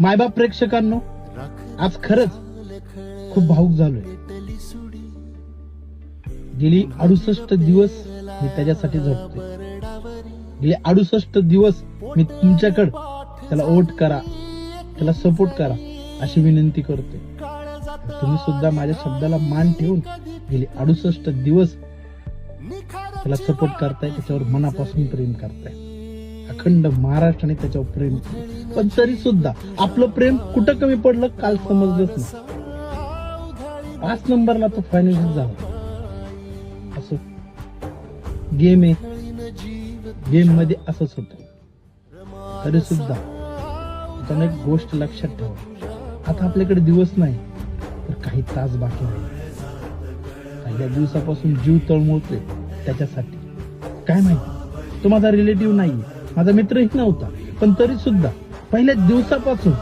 मायबाप प्रेक्षकांनो, आज खरंच खूप भावुक झालोय. गेली 68 दिवस मी त्याच्यासाठी झटतोय. गेले 68 दिवस मी तुमच्याकडे त्याला वोट करा, त्याला सपोर्ट करा अशी विनंती करतोय. तुम्ही सुद्धा माझ्या शब्दाला मान ठेवून गेले 68 दिवस त्याला सपोर्ट करताय, त्याच्यावर मनापासून प्रेम करताय. अखंड महाराष्ट्राने त्याच्यावर प्रेम केलं, पण तरी सुद्धा आपलं प्रेम कुठं कमी पडलं काल समजलंच नाही. 5 नंबरला तो फायनलिस्ट झाला. असं गेम आहे, गेम मध्ये असंच होत. तरी सुद्धा त्याने एक गोष्ट लक्षात ठेवा, आता आपल्याकडे दिवस नाही तर काही तास बाकी राहिले. पहिल्या दिवसापासून जीव तळमळतोय त्याच्यासाठी. काय माहिती, तो माझा रिलेटिव्ह नाहीये, माझा मित्रही नव्हता, पण तरी सुद्धा पहिल्या दिवसापासून